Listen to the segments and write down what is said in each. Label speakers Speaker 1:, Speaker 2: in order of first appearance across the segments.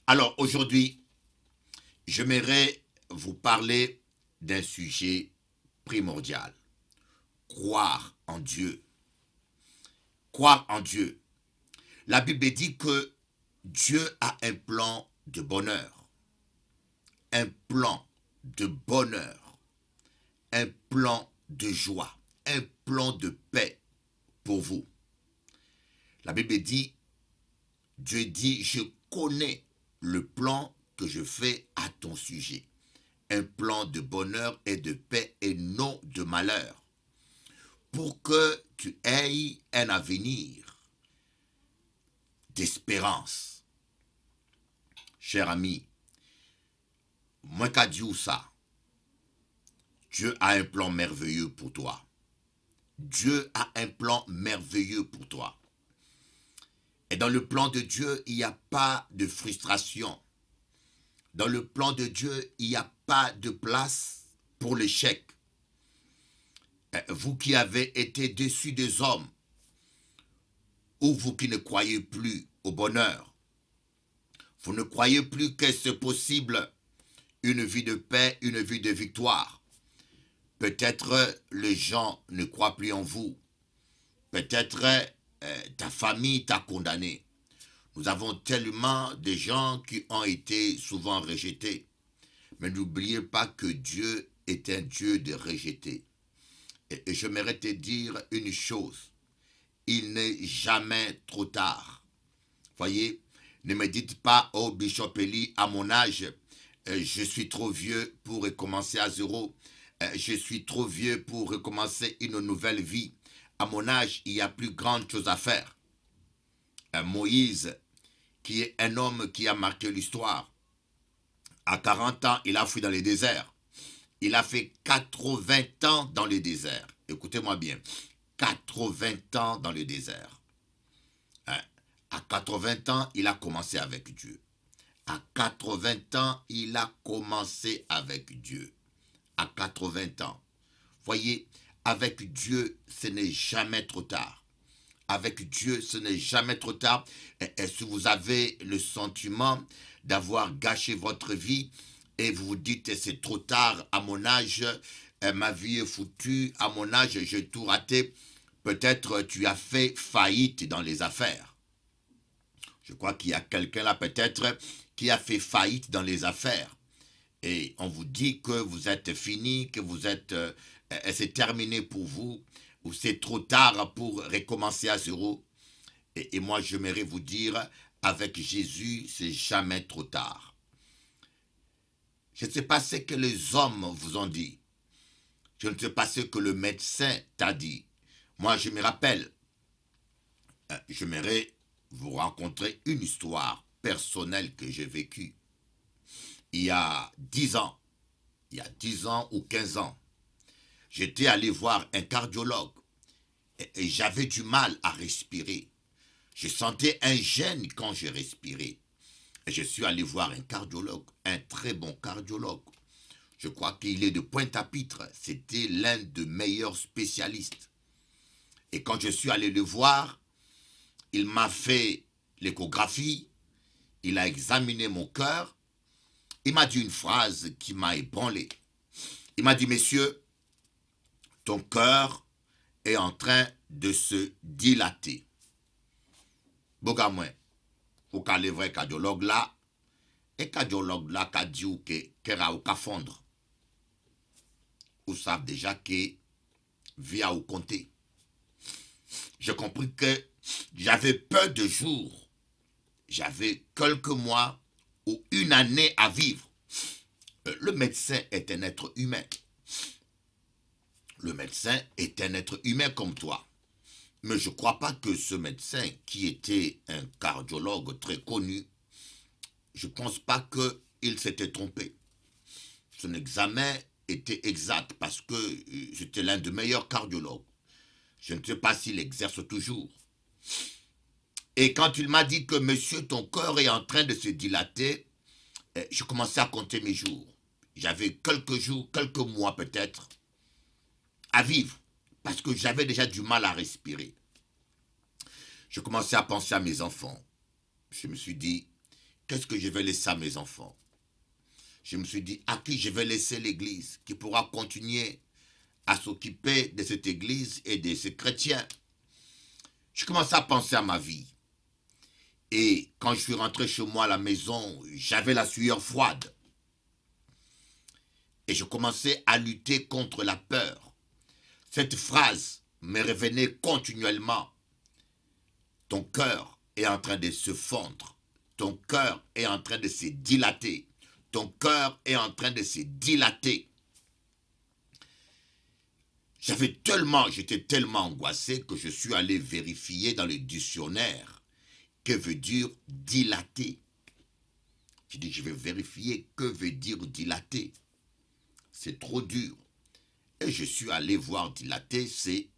Speaker 1: Alors aujourd'hui, j'aimerais vous parler d'un sujet primordial. Croire en Dieu. Croire en Dieu. La Bible dit que Dieu a un plan de bonheur, un plan de bonheur, un plan de joie, un plan de paix pour vous. La Bible dit, Dieu dit, je connais le plan que je fais à ton sujet. Un plan de bonheur et de paix et non de malheur. Pour que tu aies un avenir d'espérance. Cher ami, moi qu'a dit ça, Dieu a un plan merveilleux pour toi. Dieu a un plan merveilleux pour toi. Et dans le plan de Dieu, il n'y a pas de frustration. Dans le plan de Dieu, il n'y a pas de place pour l'échec. Vous qui avez été déçus des hommes, ou vous qui ne croyez plus au bonheur, vous ne croyez plus que c'est possible une vie de paix, une vie de victoire. Peut-être les gens ne croient plus en vous. Peut-être ta famille t'a condamné. Nous avons tellement de gens qui ont été souvent rejetés. Mais n'oubliez pas que Dieu est un Dieu de rejetés. Et j'aimerais te dire une chose. Il n'est jamais trop tard. Voyez, ne me dites pas, oh Bishop Eli, à mon âge, je suis trop vieux pour recommencer à zéro. Je suis trop vieux pour recommencer une nouvelle vie. À mon âge, il y a plus grande chose à faire. Moïse, qui est un homme qui a marqué l'histoire, à 40 ans, il a fui dans les déserts. Il a fait 80 ans dans le désert. Écoutez-moi bien. 80 ans dans le désert. Hein? À 80 ans, il a commencé avec Dieu. À 80 ans, il a commencé avec Dieu. À 80 ans. Voyez, avec Dieu, ce n'est jamais trop tard. Avec Dieu, ce n'est jamais trop tard. Et si vous avez le sentiment d'avoir gâché votre vie et vous vous dites c'est trop tard à mon âge, ma vie est foutue, à mon âge j'ai tout raté, peut-être tu as fait faillite dans les affaires. Je crois qu'il y a quelqu'un là peut-être qui a fait faillite dans les affaires. Et on vous dit que vous êtes fini, que vous êtes, c'est terminé pour vous, ou c'est trop tard pour recommencer à zéro. Et moi, j'aimerais vous dire, avec Jésus, c'est jamais trop tard. Je ne sais pas ce que les hommes vous ont dit. Je ne sais pas ce que le médecin t'a dit. Moi, je me rappelle, j'aimerais vous rencontrer une histoire personnelle que j'ai vécue. Il y a 10 ans, ou 15 ans, j'étais allé voir un cardiologue et j'avais du mal à respirer. Je sentais un gêne quand je respirais. Et je suis allé voir un cardiologue, un très bon cardiologue. Je crois qu'il est de Pointe-à-Pitre. C'était l'un des meilleurs spécialistes. Et quand je suis allé le voir, il m'a fait l'échographie, il a examiné mon cœur, il m'a dit une phrase qui m'a ébranlé. Il m'a dit, monsieur, ton cœur est en train de se dilater. Bogamouin, ou ka le vrai cardiologue là, et cardiologue là qui dit ou que fondre. Ou savent déjà que via ou compter. J'ai compris que j'avais peu de jours, j'avais quelques mois ou une année à vivre. Le médecin est un être humain. Le médecin est un être humain comme toi. Mais je ne crois pas que ce médecin, qui était un cardiologue très connu, je ne pense pas qu'il s'était trompé. Son examen était exact parce que j'étais l'un des meilleurs cardiologues. Je ne sais pas s'il exerce toujours. Et quand il m'a dit que monsieur, ton cœur est en train de se dilater, je commençais à compter mes jours. J'avais quelques jours, quelques mois peut-être, à vivre. Parce que j'avais déjà du mal à respirer. Je commençais à penser à mes enfants. Je me suis dit, qu'est-ce que je vais laisser à mes enfants? Je me suis dit, à qui je vais laisser l'église qui pourra continuer à s'occuper de cette église et de ces chrétiens? Je commençais à penser à ma vie. Et quand je suis rentré chez moi à la maison, j'avais la sueur froide. Et je commençais à lutter contre la peur. Cette phrase me revenait continuellement. Ton cœur est en train de se fondre. Ton cœur est en train de se dilater. Ton cœur est en train de se dilater. J'étais tellement angoissé que je suis allé vérifier dans le dictionnaire que veut dire dilater. J'ai dit, je vais vérifier que veut dire dilater. C'est trop dur. Et je suis allé voir dilater, c'est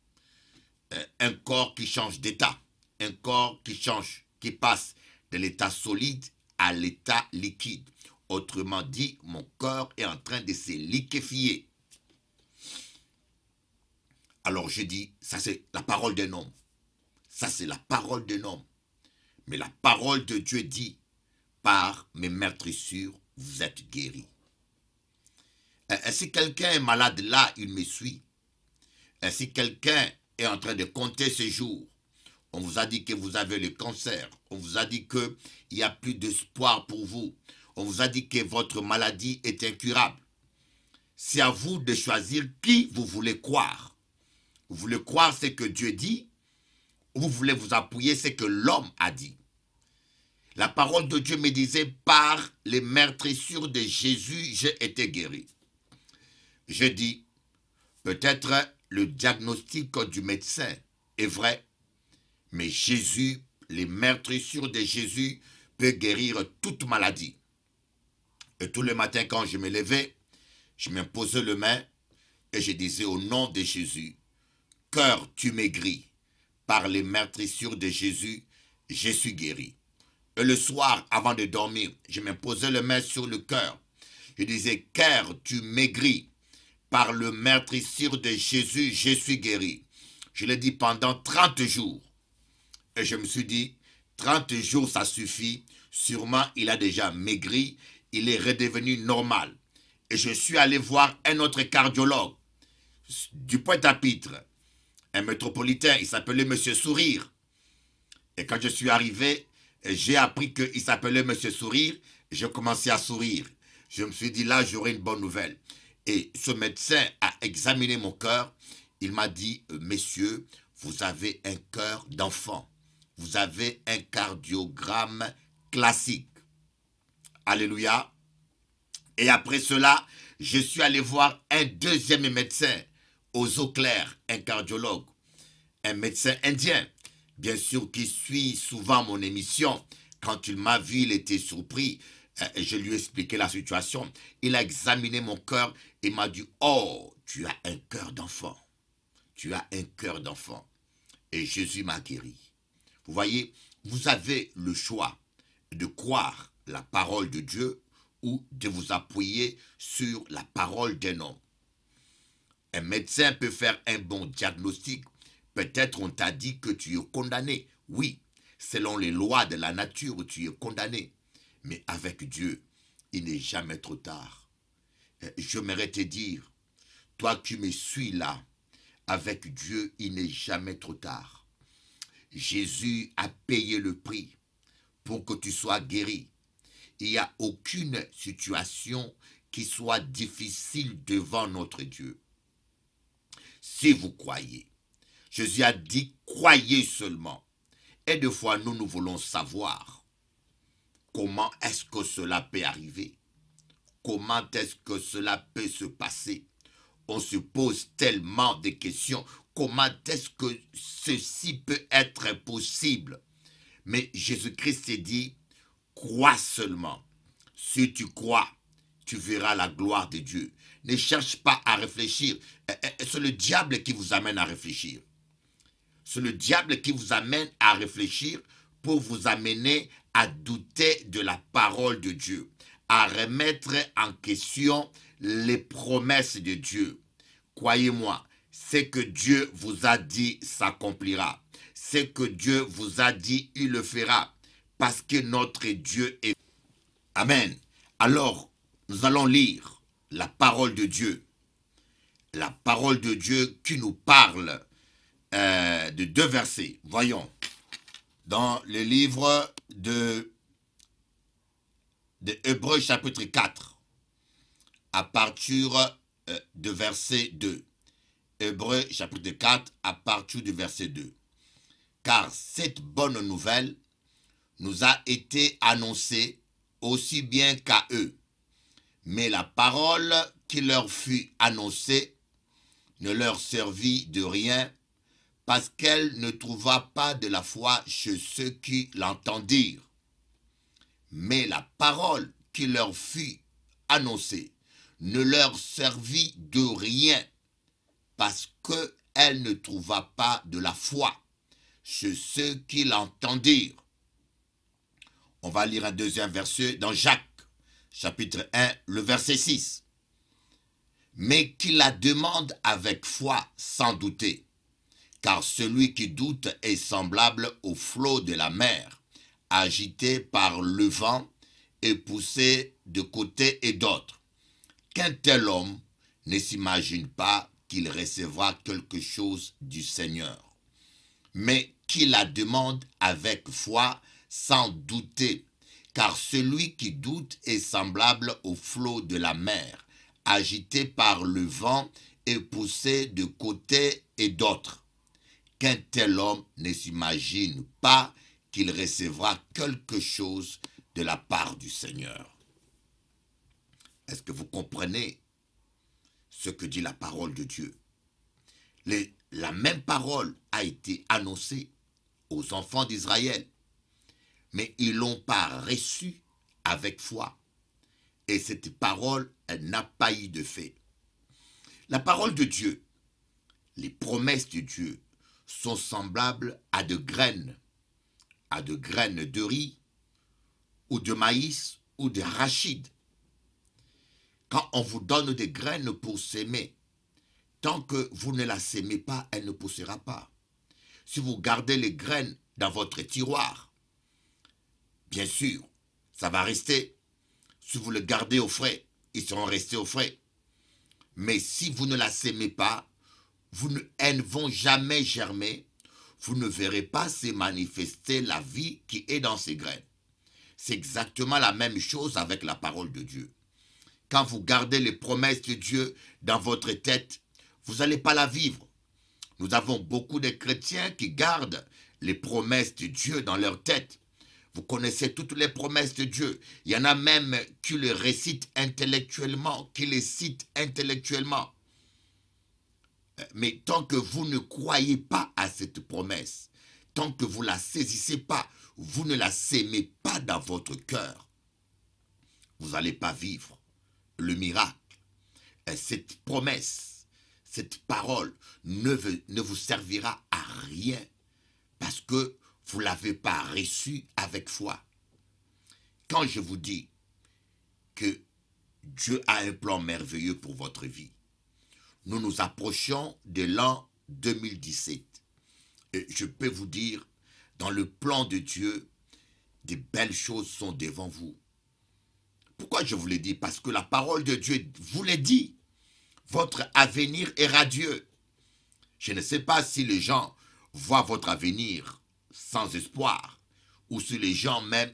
Speaker 1: un corps qui change d'état. Un corps qui change, qui passe de l'état solide à l'état liquide. Autrement dit, mon corps est en train de se liquéfier. Alors je dis, ça c'est la parole d'un homme. Ça c'est la parole d'un homme. Mais la parole de Dieu dit, par mes meurtrissures, vous êtes guéris. Si quelqu'un est malade là, il me suit. Si quelqu'un est en train de compter ses jours, on vous a dit que vous avez le cancer, on vous a dit qu'il n'y a plus d'espoir pour vous, on vous a dit que votre maladie est incurable. C'est à vous de choisir qui vous voulez croire. Vous voulez croire ce que Dieu dit, ou vous voulez vous appuyer sur ce que l'homme a dit. La parole de Dieu me disait, par les meurtrissures de Jésus, j'ai été guéri. Je dis, peut-être le diagnostic du médecin est vrai, mais Jésus, les meurtrissures de Jésus peut guérir toute maladie. Et tous les matins quand je me levais, je m'imposais les mains et je disais au nom de Jésus, cœur tu maigris, par les meurtrissures de Jésus, je suis guéri. Et le soir, avant de dormir, je m'imposais les mains sur le cœur. Je disais, cœur tu maigris, par le meurtrissure de Jésus, je suis guéri. Je l'ai dit pendant 30 jours. Et je me suis dit, 30 jours, ça suffit. Sûrement, il a déjà maigri. Il est redevenu normal. Et je suis allé voir un autre cardiologue du Pointe-à-Pitre. Un métropolitain, il s'appelait Monsieur Sourire. Et quand je suis arrivé, j'ai appris qu'il s'appelait Monsieur Sourire. J'ai commencé à sourire. Je me suis dit, là, j'aurai une bonne nouvelle. Et ce médecin a examiné mon cœur. Il m'a dit, messieurs, vous avez un cœur d'enfant. Vous avez un cardiogramme classique. Alléluia. Et après cela, je suis allé voir un deuxième médecin aux eaux claires, un cardiologue, un médecin indien, bien sûr, qui suit souvent mon émission. Quand il m'a vu, il était surpris. Je lui ai expliqué la situation. Il a examiné mon cœur et m'a dit, oh, tu as un cœur d'enfant. Tu as un cœur d'enfant. Et Jésus m'a guéri. Vous voyez, vous avez le choix de croire la parole de Dieu ou de vous appuyer sur la parole d'un homme. Un médecin peut faire un bon diagnostic. Peut-être on t'a dit que tu es condamné. Oui, selon les lois de la nature, tu es condamné. Mais avec Dieu, il n'est jamais trop tard. J'aimerais te dire, toi qui me suis là, avec Dieu, il n'est jamais trop tard. Jésus a payé le prix pour que tu sois guéri. Il n'y a aucune situation qui soit difficile devant notre Dieu. Si vous croyez, Jésus a dit, croyez seulement. Et des fois, nous voulons savoir comment est-ce que cela peut arriver. Comment est-ce que cela peut se passer? On se pose tellement de questions. Comment est-ce que ceci peut être possible? Mais Jésus-Christ s'est dit, crois seulement. Si tu crois, tu verras la gloire de Dieu. Ne cherche pas à réfléchir. C'est le diable qui vous amène à réfléchir. C'est le diable qui vous amène à réfléchir pour vous amener à douter de la parole de Dieu, à remettre en question les promesses de Dieu. Croyez-moi, ce que Dieu vous a dit s'accomplira. Ce que Dieu vous a dit, il le fera. Parce que notre Dieu est... Amen. Alors, nous allons lire la parole de Dieu. La parole de Dieu qui nous parle de 2 versets. Voyons. Dans le livre de Hébreux chapitre 4, à partir de verset 2. Hébreux chapitre 4, à partir du verset 2. Car cette bonne nouvelle nous a été annoncée aussi bien qu'à eux. Mais la parole qui leur fut annoncée ne leur servit de rien parce qu'elle ne trouva pas de la foi chez ceux qui l'entendirent. Mais la parole qui leur fut annoncée ne leur servit de rien parce qu'elle ne trouva pas de la foi chez ceux qui l'entendirent. On va lire un deuxième verset dans Jacques, chapitre 1, le verset 6. Mais qui la demande avec foi sans douter, car celui qui doute est semblable au flot de la mer, agité par le vent et poussé de côté et d'autre. Qu'un tel homme ne s'imagine pas qu'il recevra quelque chose du Seigneur, mais qui la demande avec foi sans douter, car celui qui doute est semblable au flot de la mer, agité par le vent et poussé de côté et d'autre. Qu'un tel homme ne s'imagine pas qu'il recevra quelque chose de la part du Seigneur. Est-ce que vous comprenez ce que dit la parole de Dieu? La même parole a été annoncée aux enfants d'Israël, mais ils ne l'ont pas reçue avec foi. Et cette parole, elle n'a pas eu de fait. La parole de Dieu, les promesses de Dieu sont semblables à de graines de riz, ou de maïs, ou de arachide. Quand on vous donne des graines pour s'aimer, tant que vous ne la sémez pas, elle ne poussera pas. Si vous gardez les graines dans votre tiroir, bien sûr, ça va rester. Si vous le gardez au frais, ils seront restés au frais. Mais si vous ne la sémez pas, elles ne vont jamais germer. Vous ne verrez pas se manifester la vie qui est dans ces graines. C'est exactement la même chose avec la parole de Dieu. Quand vous gardez les promesses de Dieu dans votre tête, vous n'allez pas la vivre. Nous avons beaucoup de chrétiens qui gardent les promesses de Dieu dans leur tête. Vous connaissez toutes les promesses de Dieu. Il y en a même qui les récitent intellectuellement, qui les citent intellectuellement. Mais tant que vous ne croyez pas à cette promesse, tant que vous ne la saisissez pas, vous ne la sémez pas dans votre cœur, vous n'allez pas vivre le miracle. Cette promesse, cette parole ne vous servira à rien parce que vous ne l'avez pas reçue avec foi. Quand je vous dis que Dieu a un plan merveilleux pour votre vie, nous nous approchons de l'an 2017. Et je peux vous dire, dans le plan de Dieu, de belles choses sont devant vous. Pourquoi je vous l'ai dit? Parce que la parole de Dieu vous l'a dit. Votre avenir est radieux. Je ne sais pas si les gens voient votre avenir sans espoir, ou si les gens même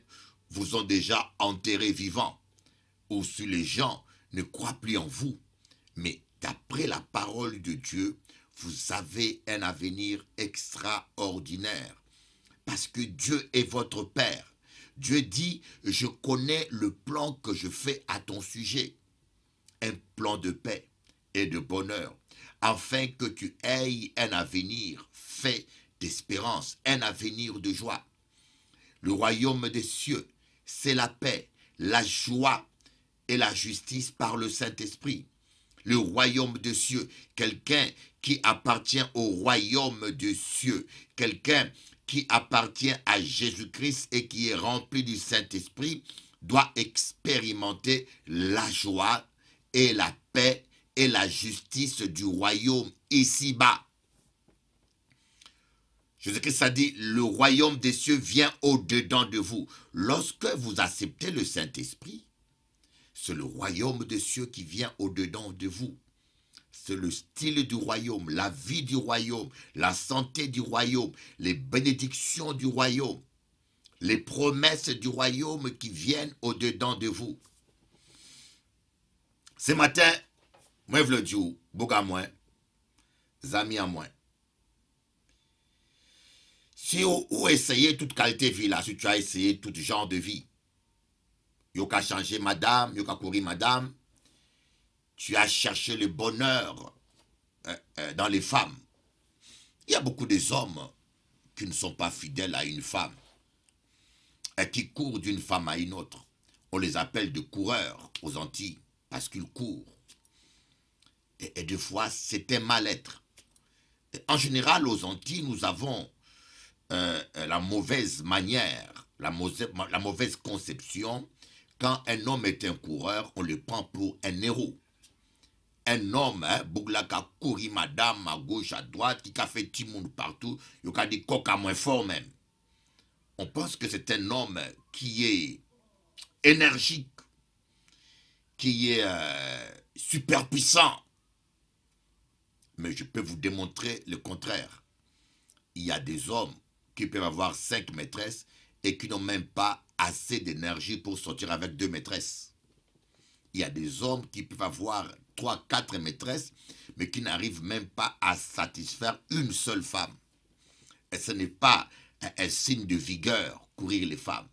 Speaker 1: vous ont déjà enterré vivant, ou si les gens ne croient plus en vous. Mais d'après la parole de Dieu, vous avez un avenir extraordinaire. Parce que Dieu est votre Père. Dieu dit, je connais le plan que je fais à ton sujet. Un plan de paix et de bonheur, afin que tu aies un avenir fait d'espérance, un avenir de joie. Le royaume des cieux, c'est la paix, la joie et la justice par le Saint-Esprit. Le royaume des cieux, quelqu'un qui appartient au royaume des cieux, quelqu'un qui appartient à Jésus-Christ et qui est rempli du Saint-Esprit, doit expérimenter la joie et la paix et la justice du royaume ici-bas. Jésus-Christ a dit, le royaume des cieux vient au-dedans de vous. Lorsque vous acceptez le Saint-Esprit, c'est le royaume des cieux qui vient au-dedans de vous. C'est le style du royaume, la vie du royaume, la santé du royaume, les bénédictions du royaume, les promesses du royaume qui viennent au-dedans de vous. Ce matin, moi je le dis, beaucoup à moi, amis à moi. Si vous essayez toute qualité de vie là, si tu as essayé tout genre de vie, vous avez changé madame, vous avez couru madame, tu as cherché le bonheur dans les femmes. Il y a beaucoup d'hommes qui ne sont pas fidèles à une femme et qui courent d'une femme à une autre. On les appelle de coureurs aux Antilles parce qu'ils courent. Et des fois, c'est un mal-être. En général, aux Antilles, nous avons la mauvaise manière, la mauvaise conception. Quand un homme est un coureur, on le prend pour un héros. Un homme, Bougla qui a couru madame à gauche, à droite, qui a fait tout le monde partout, il a dit coca moins fort même. On pense que c'est un homme qui est énergique, qui est super puissant. Mais je peux vous démontrer le contraire. Il y a des hommes qui peuvent avoir 5 maîtresses et qui n'ont même pas assez d'énergie pour sortir avec 2 maîtresses. Il y a des hommes qui peuvent avoir 3, 4 maîtresses, mais qui n'arrivent même pas à satisfaire une seule femme. Et ce n'est pas un signe de vigueur, courir les femmes.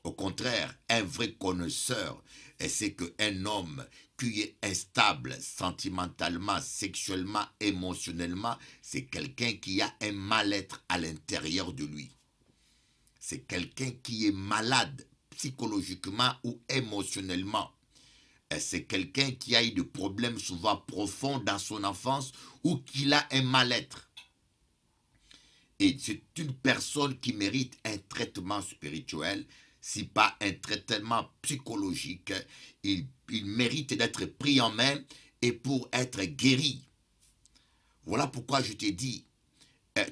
Speaker 1: Au contraire, un vrai connaisseur, c'est qu'un homme qui est instable sentimentalement, sexuellement, émotionnellement, c'est quelqu'un qui a un mal-être à l'intérieur de lui. C'est quelqu'un qui est malade psychologiquement ou émotionnellement. C'est quelqu'un qui a eu des problèmes souvent profonds dans son enfance ou qui a un mal-être. Et c'est une personne qui mérite un traitement spirituel, si pas un traitement psychologique. Il mérite d'être pris en main et pour être guéri. Voilà pourquoi je t'ai dit,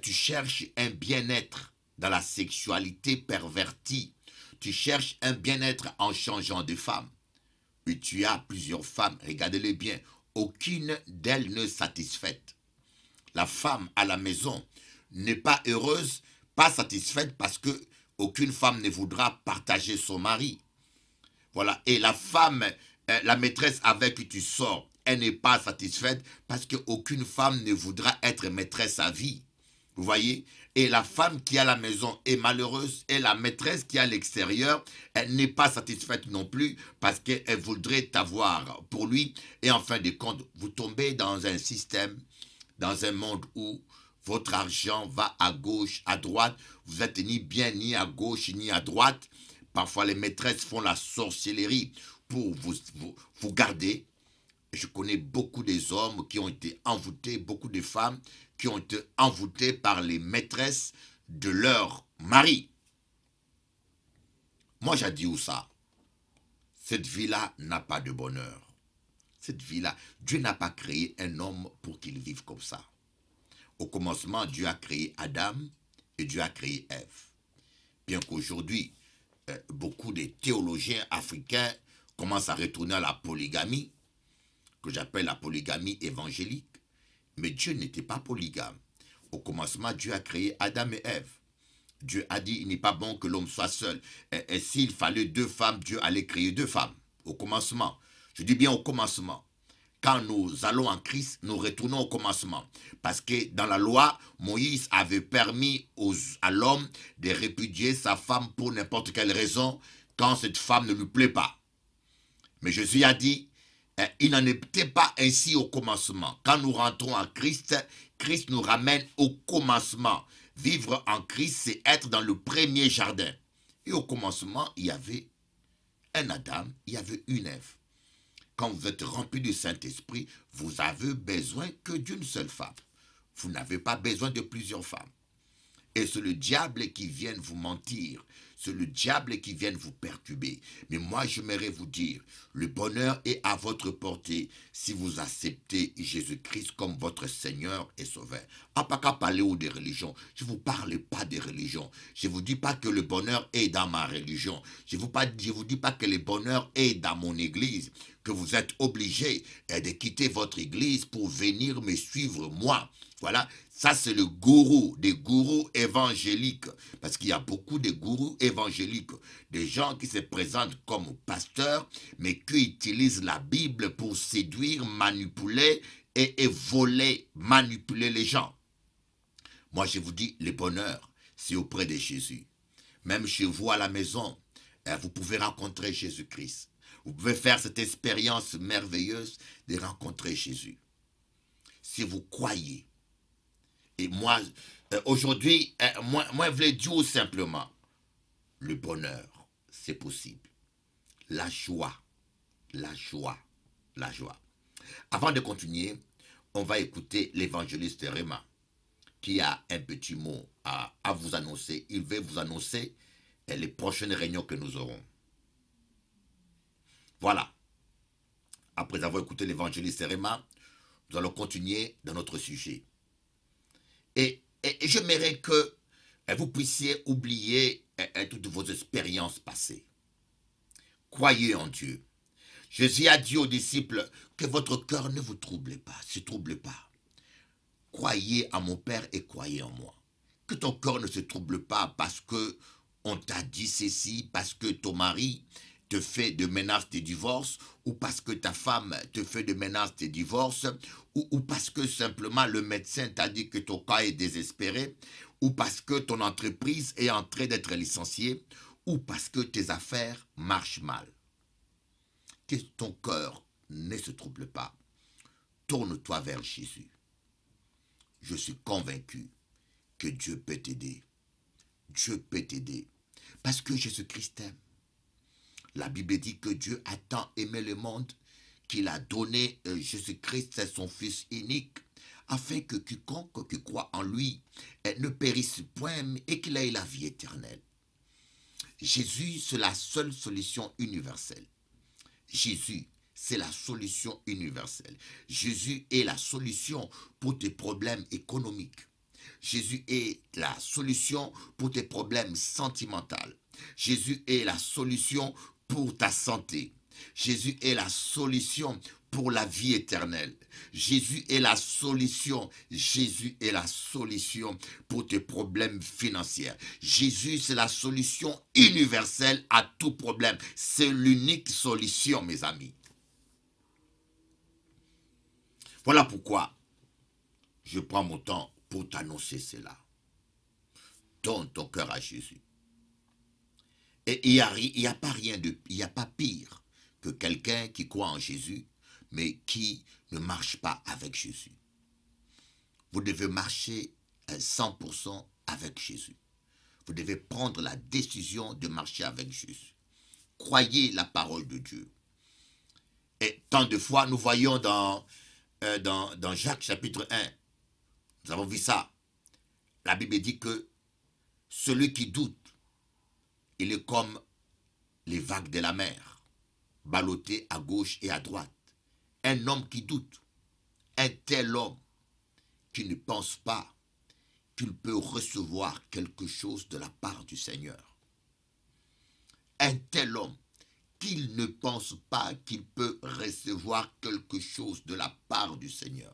Speaker 1: tu cherches un bien-être dans la sexualité pervertie. Tu cherches un bien-être en changeant de femme. Et tu as plusieurs femmes, regardez-les bien, aucune d'elles ne satisfaite. La femme à la maison n'est pas heureuse, pas satisfaite parce que aucune femme ne voudra partager son mari. Voilà, et la femme, la maîtresse avec qui tu sors, elle n'est pas satisfaite parce qu'aucune femme ne voudra être maîtresse à vie. Vous voyez? Et la femme qui est à la maison est malheureuse et la maîtresse qui est à l'extérieur, elle n'est pas satisfaite non plus parce qu'elle voudrait t'avoir pour lui. Et en fin de compte, vous tombez dans un système, dans un monde où votre argent va à gauche, à droite. Vous n'êtes ni bien ni à gauche ni à droite. Parfois, les maîtresses font la sorcellerie pour vous garder. Je connais beaucoup des hommes qui ont été envoûtés, beaucoup de femmes qui ont été envoûtées par les maîtresses de leur mari. Moi, j'ai dit où ça? Cette vie-là n'a pas de bonheur. Cette vie-là, Dieu n'a pas créé un homme pour qu'il vive comme ça. Au commencement, Dieu a créé Adam et Dieu a créé Ève. Bien qu'aujourd'hui, beaucoup de théologiens africains commencent à retourner à la polygamie, que j'appelle la polygamie évangélique. Mais Dieu n'était pas polygame. Au commencement, Dieu a créé Adam et Ève. Dieu a dit, il n'est pas bon que l'homme soit seul. Et s'il fallait 2 femmes, Dieu allait créer 2 femmes. Au commencement. Je dis bien au commencement. Quand nous allons en Christ, nous retournons au commencement. Parce que dans la loi, Moïse avait permis à l'homme de répudier sa femme pour n'importe quelle raison quand cette femme ne lui plaît pas. Mais Jésus a dit, il n'en était pas ainsi au commencement. Quand nous rentrons en Christ, Christ nous ramène au commencement. Vivre en Christ, c'est être dans le premier jardin. Et au commencement, il y avait un Adam, il y avait une Ève. Quand vous êtes rempli du Saint-Esprit, vous avez besoin que d'une seule femme. Vous n'avez pas besoin de plusieurs femmes. Et c'est le diable qui vient vous mentir c'est le diable qui vient vous perturber. Mais moi, j'aimerais vous dire, le bonheur est à votre portée si vous acceptez Jésus-Christ comme votre Seigneur et Sauveur. Pas qu'à parler des religions. Je ne vous parle pas des religions. Je ne vous dis pas que le bonheur est dans ma religion. Je ne vous dis pas que le bonheur est dans mon église, que vous êtes obligé de quitter votre église pour venir me suivre moi. Voilà, ça c'est le gourou, des gourous évangéliques. Parce qu'il y a beaucoup de gourous évangéliques, des gens qui se présentent comme pasteurs, mais qui utilisent la Bible pour séduire, manipuler et voler, manipuler les gens. Moi je vous dis, le bonheur, c'est auprès de Jésus. Même chez vous à la maison, vous pouvez rencontrer Jésus-Christ. Vous pouvez faire cette expérience merveilleuse de rencontrer Jésus. Si vous croyez. Et moi, aujourd'hui, moi, je voulais dire simplement, le bonheur, c'est possible. La joie, la joie, la joie. Avant de continuer, on va écouter l'évangéliste Réma, qui a un petit mot à vous annoncer. Il veut vous annoncer les prochaines réunions que nous aurons. Voilà. Après avoir écouté l'évangéliste Réma, nous allons continuer dans notre sujet. Et j'aimerais que vous puissiez oublier toutes vos expériences passées. Croyez en Dieu. Jésus a dit aux disciples que votre cœur ne vous trouble pas, se trouble pas. Croyez en mon Père et croyez en moi. Que ton cœur ne se trouble pas parce que on t'a dit ceci, parce que ton mari te fait de menaces de divorce, ou parce que ta femme te fait de menaces de divorce, ou parce que simplement le médecin t'a dit que ton cas est désespéré, ou parce que ton entreprise est en train d'être licenciée, ou parce que tes affaires marchent mal. Que ton cœur ne se trouble pas. Tourne-toi vers Jésus. Je suis convaincu que Dieu peut t'aider. Dieu peut t'aider. Parce que Jésus-Christ t'aime. La Bible dit que Dieu a tant aimé le monde qu'il a donné Jésus-Christ, son Fils unique, afin que quiconque qui croit en lui ne périsse point et qu'il ait la vie éternelle. Jésus, c'est la seule solution universelle. Jésus, c'est la solution universelle. Jésus est la solution pour tes problèmes économiques. Jésus est la solution pour tes problèmes sentimentaux. Jésus est la solution pour ta santé. Jésus est la solution pour la vie éternelle. Jésus est la solution. Jésus est la solution pour tes problèmes financiers. Jésus, c'est la solution universelle à tout problème. C'est l'unique solution, mes amis. Voilà pourquoi je prends mon temps pour t'annoncer cela. Donne ton cœur à Jésus. Et il n'y a pas pire que quelqu'un qui croit en Jésus, mais qui ne marche pas avec Jésus. Vous devez marcher à 100% avec Jésus. Vous devez prendre la décision de marcher avec Jésus. Croyez la parole de Dieu. Et tant de fois, nous voyons dans Jacques chapitre 1, nous avons vu ça. La Bible dit que celui qui doute, il est comme les vagues de la mer, ballotté à gauche et à droite. Un homme qui doute, un tel homme qui ne pense pas qu'il peut recevoir quelque chose de la part du Seigneur. Un tel homme qu'il ne pense pas qu'il peut recevoir quelque chose de la part du Seigneur.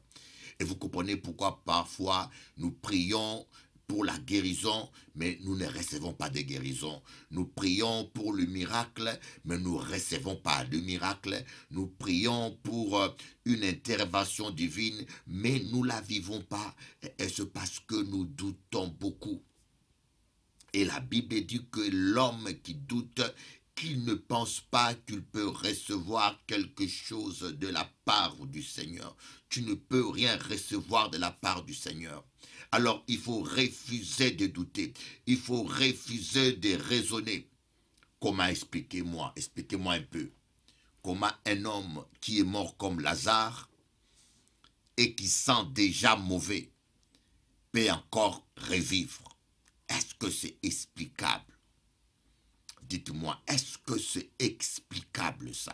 Speaker 1: Et vous comprenez pourquoi parfois nous prions pour la guérison, mais nous ne recevons pas de guérison. Nous prions pour le miracle, mais nous ne recevons pas de miracle. Nous prions pour une intervention divine, mais nous ne la vivons pas. Et c'est parce que nous doutons beaucoup. Et la Bible dit que l'homme qui doute, qu'il ne pense pas qu'il peut recevoir quelque chose de la part du Seigneur. Tu ne peux rien recevoir de la part du Seigneur. Alors il faut refuser de douter. Il faut refuser de raisonner. Comment expliquez-moi? Expliquez-moi un peu. Comment un homme qui est mort comme Lazare et qui sent déjà mauvais peut encore revivre? Est-ce que c'est explicable? Dites-moi, est-ce que c'est explicable ça?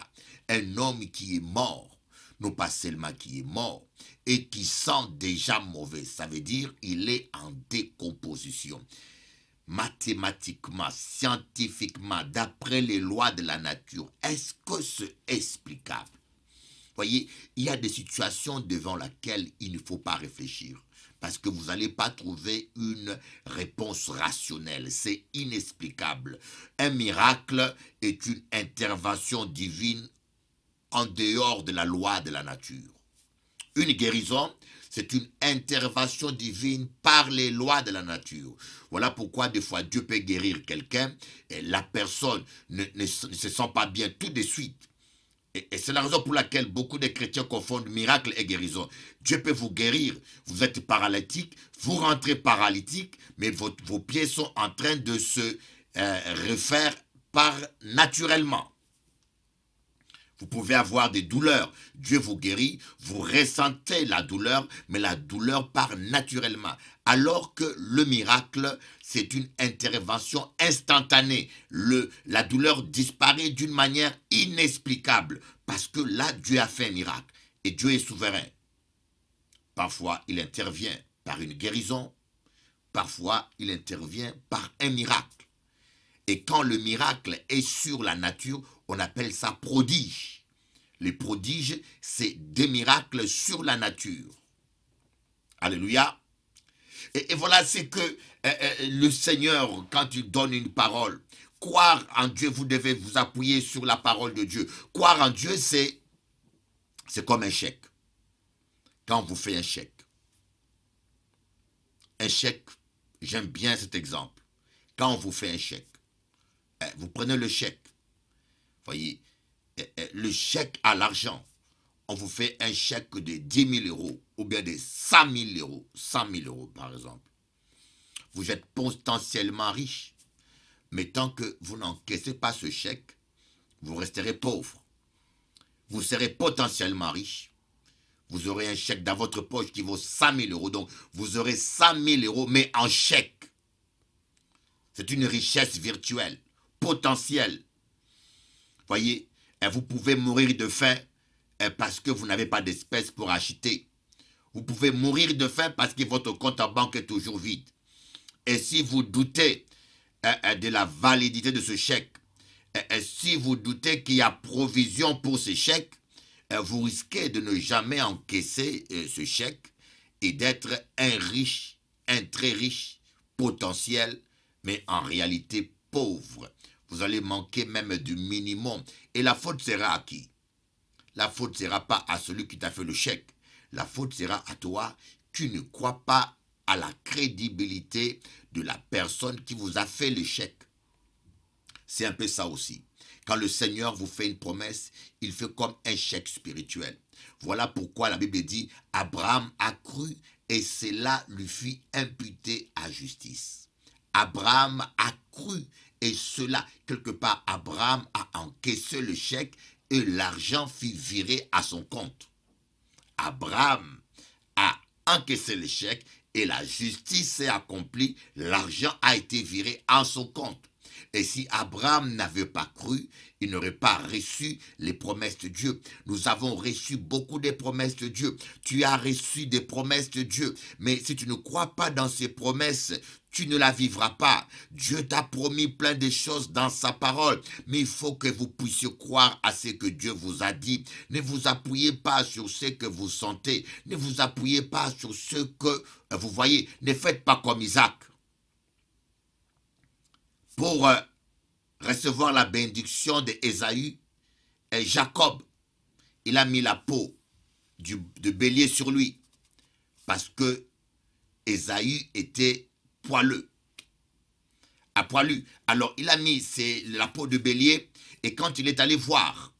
Speaker 1: Un homme qui est mort, non pas seulement qui est mort, et qui sent déjà mauvais, ça veut dire il est en décomposition. Mathématiquement, scientifiquement, d'après les lois de la nature, est-ce que c'est explicable? Voyez, il y a des situations devant lesquelles il ne faut pas réfléchir. Parce que vous n'allez pas trouver une réponse rationnelle. C'est inexplicable. Un miracle est une intervention divine en dehors de la loi de la nature. Une guérison, c'est une intervention divine par les lois de la nature. Voilà pourquoi des fois Dieu peut guérir quelqu'un et la personne ne se sent pas bien tout de suite. Et c'est la raison pour laquelle beaucoup de chrétiens confondent miracle et guérison. Dieu peut vous guérir. Vous êtes paralytique, vous rentrez paralytique, mais vos pieds sont en train de se refaire naturellement. Vous pouvez avoir des douleurs. Dieu vous guérit, vous ressentez la douleur, mais la douleur part naturellement. Alors que le miracle, c'est une intervention instantanée. La douleur disparaît d'une manière inexplicable. Parce que là, Dieu a fait un miracle. Et Dieu est souverain. Parfois, il intervient par une guérison. Parfois, il intervient par un miracle. Et quand le miracle est sur la nature, on appelle ça prodige. Les prodiges, c'est des miracles sur la nature. Alléluia. Et voilà, c'est que le Seigneur, quand il donne une parole, croire en Dieu, vous devez vous appuyer sur la parole de Dieu. Croire en Dieu, c'est comme un chèque. Quand on vous fait un chèque, j'aime bien cet exemple. Quand on vous fait un chèque, vous prenez le chèque. Voyez, le chèque à l'argent, on vous fait un chèque de 10 000 euros ou bien de 100 000 euros, 100 000 euros par exemple. Vous êtes potentiellement riche, mais tant que vous n'encaissez pas ce chèque, vous resterez pauvre. Vous serez potentiellement riche. Vous aurez un chèque dans votre poche qui vaut 100 000 euros, donc vous aurez 100 000 euros, mais en chèque. C'est une richesse virtuelle, potentielle. Voyez, vous pouvez mourir de faim parce que vous n'avez pas d'espèces pour acheter. Vous pouvez mourir de faim parce que votre compte en banque est toujours vide. Et si vous doutez de la validité de ce chèque, si vous doutez qu'il y a provision pour ce chèque, vous risquez de ne jamais encaisser ce chèque et d'être un très riche potentiel, mais en réalité pauvre. Vous allez manquer même du minimum. Et la faute sera à qui? La faute ne sera pas à celui qui t'a fait le chèque. La faute sera à toi qui ne crois pas à la crédibilité de la personne qui vous a fait le chèque. C'est un peu ça aussi. Quand le Seigneur vous fait une promesse, il fait comme un chèque spirituel. Voilà pourquoi la Bible dit, Abraham a cru et cela lui fut imputé à justice. Abraham a cru et cela, quelque part, Abraham a encaissé le chèque et l'argent fut viré à son compte. Abraham a encaissé le chèque et la justice s'est accomplie, l'argent a été viré à son compte. Et si Abraham n'avait pas cru, il n'aurait pas reçu les promesses de Dieu. Nous avons reçu beaucoup de promesses de Dieu. Tu as reçu des promesses de Dieu. Mais si tu ne crois pas dans ces promesses, tu ne la vivras pas. Dieu t'a promis plein de choses dans sa parole. Mais il faut que vous puissiez croire à ce que Dieu vous a dit. Ne vous appuyez pas sur ce que vous sentez. Ne vous appuyez pas sur ce que vous voyez. Ne faites pas comme Isaac. Pour recevoir la bénédiction d'Ésaü, Jacob, il a mis la peau de bélier sur lui. Parce que Ésaü était poileux. Alors il a mis la peau de bélier et quand il est allé voir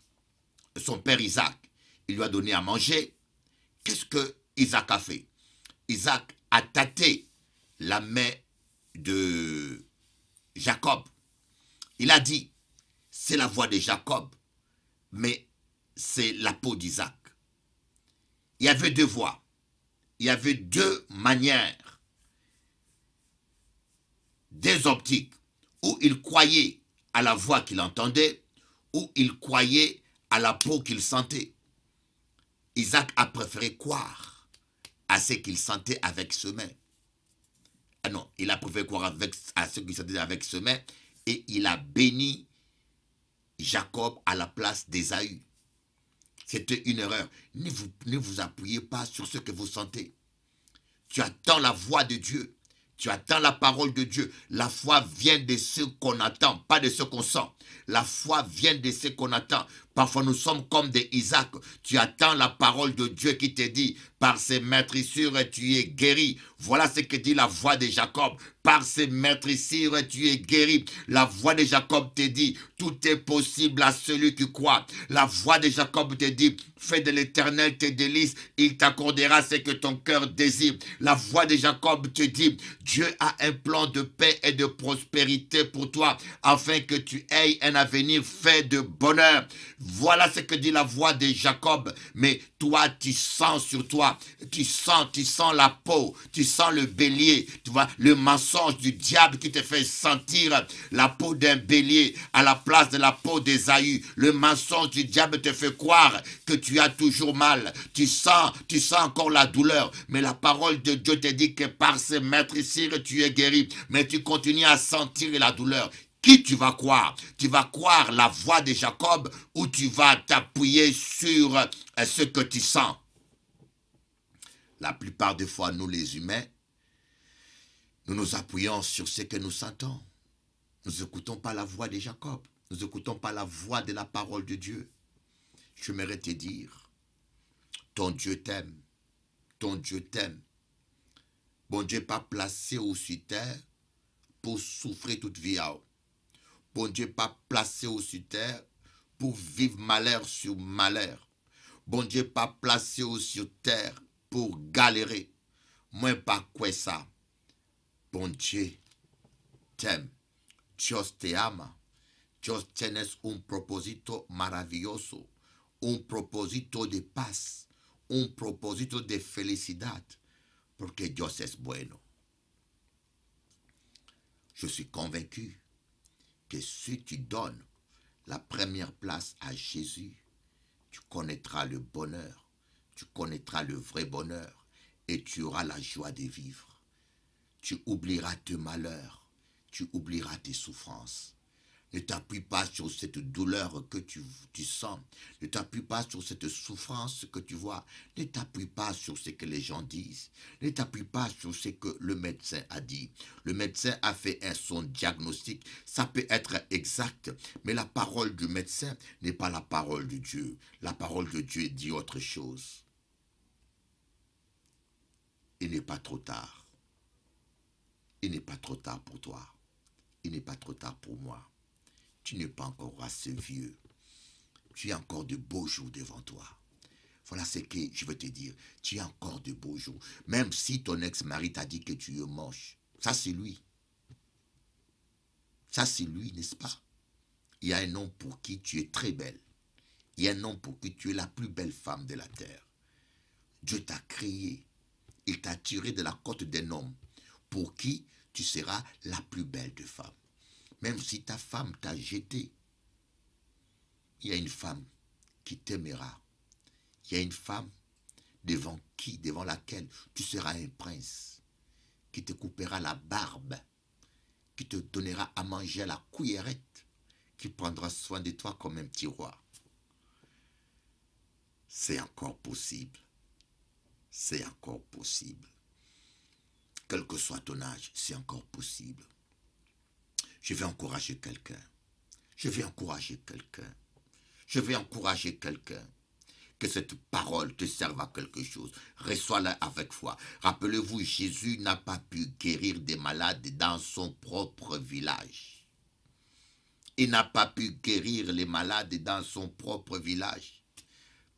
Speaker 1: son père Isaac, il lui a donné à manger. Qu'est-ce que Isaac a fait? Isaac a tâté la main de Jacob. Il a dit, c'est la voix de Jacob, mais c'est la peau d'Isaac. Il y avait deux voix. Il y avait deux manières, deux optiques, où il croyait à la voix qu'il entendait ou il croyait à la peau qu'il sentait. Isaac a préféré croire à ce qu'il sentait avec ses mains. Ah non, il a préféré croire à ce qu'il sentait avec ses mains et il a béni Jacob à la place d'Ésaü. C'était une erreur. Ne vous appuyez pas sur ce que vous sentez. Tu attends la voix de Dieu. Tu attends la parole de Dieu. La foi vient de ce qu'on attend, pas de ce qu'on sent. La foi vient de ce qu'on attend. Parfois, nous sommes comme des Isaac. Tu attends la parole de Dieu qui te dit, par ses maîtrissures, tu es guéri. Voilà ce que dit la voix de Jacob. Par ses maîtrissures, tu es guéri. La voix de Jacob te dit, tout est possible à celui qui croit. La voix de Jacob te dit, fais de l'Éternel tes délices, il t'accordera ce que ton cœur désire. La voix de Jacob te dit, Dieu a un plan de paix et de prospérité pour toi, afin que tu aies un avenir fait de bonheur. Voilà ce que dit la voix de Jacob. Mais toi, tu sens sur toi, tu sens la peau, tu sens le bélier, tu vois, le mensonge du diable qui te fait sentir la peau d'un bélier à la place de la peau d'Ésaü. Le mensonge du diable te fait croire que tu as toujours mal. Tu sens encore la douleur. Mais la parole de Dieu te dit que par ses maîtrissures, tu es guéri. Mais tu continues à sentir la douleur. Qui tu vas croire? Tu vas croire la voix de Jacob ou tu vas t'appuyer sur ce que tu sens? La plupart des fois, nous les humains, nous nous appuyons sur ce que nous sentons. Nous n'écoutons pas la voix de Jacob. Nous n'écoutons pas la voix de la parole de Dieu. J'aimerais te dire, ton Dieu t'aime. Ton Dieu t'aime. Bon Dieu n'est pas placé au sur terre pour souffrir toute vie. Bon Dieu n'est pas placé au sur terre pour vivre malheur sur malheur. Bon Dieu n'est pas placé au sur terre pour galérer. Moi, pas quoi ça. Bon Dieu t'aime. Dios te ama. Dios tienes un propósito maravilloso. Un propósito de paz. Un propósito de felicidad. Porque Dios es bueno. Je suis convaincu que si tu donnes la première place à Jésus, tu connaîtras le bonheur, tu connaîtras le vrai bonheur et tu auras la joie de vivre. Tu oublieras tes malheurs, tu oublieras tes souffrances. Ne t'appuie pas sur cette douleur que tu sens. Ne t'appuie pas sur cette souffrance que tu vois. Ne t'appuie pas sur ce que les gens disent. Ne t'appuie pas sur ce que le médecin a dit. Le médecin a fait son diagnostic. Ça peut être exact, mais la parole du médecin n'est pas la parole de Dieu. La parole de Dieu dit autre chose. Il n'est pas trop tard. Il n'est pas trop tard pour toi. Il n'est pas trop tard pour moi. Tu n'es pas encore assez vieux. Tu as encore de beaux jours devant toi. Voilà ce que je veux te dire. Tu as encore de beaux jours. Même si ton ex-mari t'a dit que tu es moche. Ça, c'est lui. Ça, c'est lui, n'est-ce pas? Il y a un homme pour qui tu es très belle. Il y a un homme pour qui tu es la plus belle femme de la terre. Dieu t'a créé. Il t'a tiré de la côte d'un homme pour qui tu seras la plus belle de femmes. Même si ta femme t'a jeté, il y a une femme qui t'aimera. Il y a une femme devant laquelle tu seras un prince, qui te coupera la barbe, qui te donnera à manger à la cuillerette, qui prendra soin de toi comme un petit roi. C'est encore possible. C'est encore possible. Quel que soit ton âge, c'est encore possible. Je vais encourager quelqu'un. Je vais encourager quelqu'un. Je vais encourager quelqu'un. Que cette parole te serve à quelque chose. Reçois-la avec foi. Rappelez-vous, Jésus n'a pas pu guérir des malades dans son propre village. Il n'a pas pu guérir les malades dans son propre village.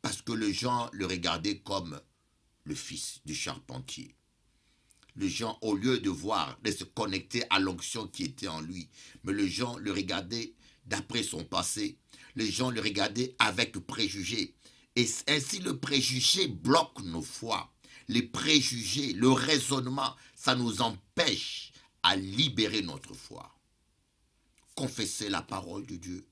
Speaker 1: Parce que les gens le regardaient comme le fils du charpentier. Les gens, au lieu de voir, de se connecter à l'onction qui était en lui, mais les gens le regardaient d'après son passé. Les gens le regardaient avec préjugés. Et ainsi, le préjugé bloque nos foi. Les préjugés, le raisonnement, ça nous empêche à libérer notre foi. confessez la parole de Dieu.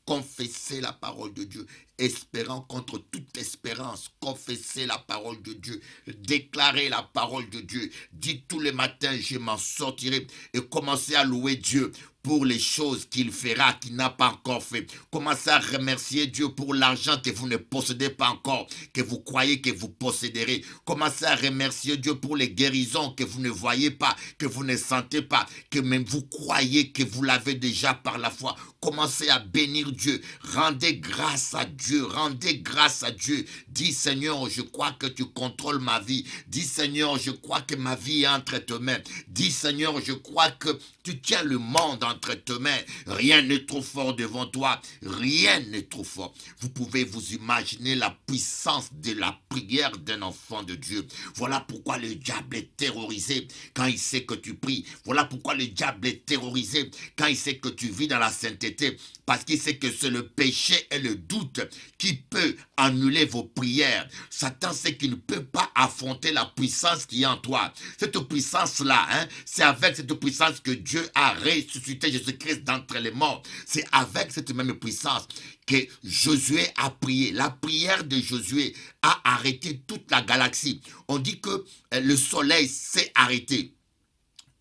Speaker 1: Confessez la parole de Dieu, espérant contre toute espérance. Confessez la parole de Dieu, déclarez la parole de Dieu. Dites tous les matins, je m'en sortirai, et commencez à louer Dieu pour les choses qu'il fera, qu'il n'a pas encore fait. Commencez à remercier Dieu pour l'argent que vous ne possédez pas encore, que vous croyez que vous posséderez. Commencez à remercier Dieu pour les guérisons que vous ne voyez pas, que vous ne sentez pas, que même vous croyez que vous l'avez déjà par la foi. Commencez à bénir Dieu. Rendez grâce à Dieu. Rendez grâce à Dieu. Dis Seigneur, je crois que tu contrôles ma vie. Dis Seigneur, je crois que ma vie est entre tes mains. Dis Seigneur, je crois que tu tiens le monde entre tes mains. Rien n'est trop fort devant toi. Rien n'est trop fort. Vous pouvez vous imaginer la puissance de la prière d'un enfant de Dieu. Voilà pourquoi le diable est terrorisé quand il sait que tu pries. Voilà pourquoi le diable est terrorisé quand il sait que tu vis dans la sainteté. Parce qu'il sait que c'est le péché et le doute qui peut annuler vos prières. Satan sait qu'il ne peut pas affronter la puissance qui est en toi. Cette puissance-là, c'est avec cette puissance que Dieu a ressuscité Jésus-Christ d'entre les morts. C'est avec cette même puissance que Josué a prié. La prière de Josué a arrêté toute la galaxie. On dit que le soleil s'est arrêté.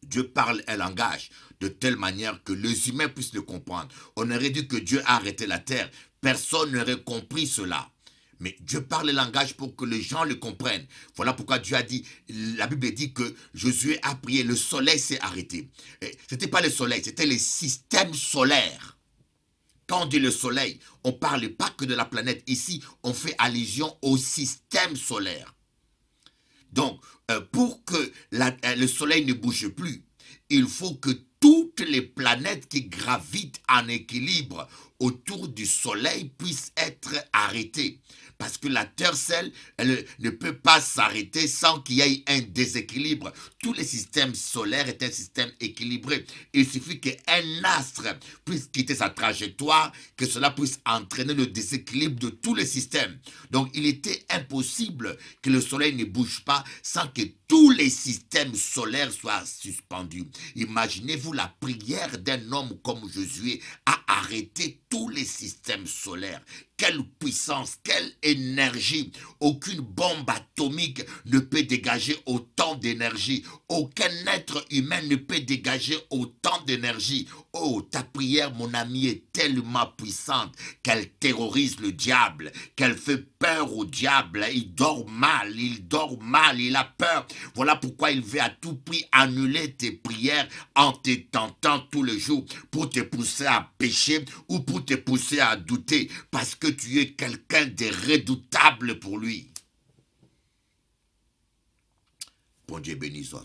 Speaker 1: Dieu parle un langage de telle manière que les humains puissent le comprendre. On aurait dit que Dieu a arrêté la terre. Personne n'aurait compris cela. Mais Dieu parle le langage pour que les gens le comprennent. Voilà pourquoi Dieu a dit, la Bible dit que Josué a prié, le soleil s'est arrêté. Ce n'était pas le soleil, c'était le système solaire. Quand on dit le soleil, on ne parle pas que de la planète. Ici, on fait allusion au système solaire. Donc, pour que le soleil ne bouge plus, il faut que toutes les planètes qui gravitent en équilibre autour du soleil puissent être arrêtées. Parce que la Terre seule, elle ne peut pas s'arrêter sans qu'il y ait un déséquilibre. Tous les systèmes solaires est un système équilibré. Il suffit qu'un astre puisse quitter sa trajectoire, que cela puisse entraîner le déséquilibre de tous les systèmes. Donc, il était impossible que le soleil ne bouge pas sans que tous les systèmes solaires soient suspendus. Imaginez-vous la prière d'un homme comme Josué à arrêter tous les systèmes solaires. Quelle puissance, quelle énergie. Aucune bombe atomique ne peut dégager autant d'énergie. Aucun être humain ne peut dégager autant d'énergie. Oh, ta prière, mon ami, est tellement puissante qu'elle terrorise le diable, qu'elle fait peur au diable. Il dort mal, il a peur. Voilà pourquoi il veut à tout prix annuler tes prières en te tentant tous les jours pour te pousser à pécher ou pour te pousser à douter parce que tu es quelqu'un de redoutable pour lui. Bon Dieu bénisse.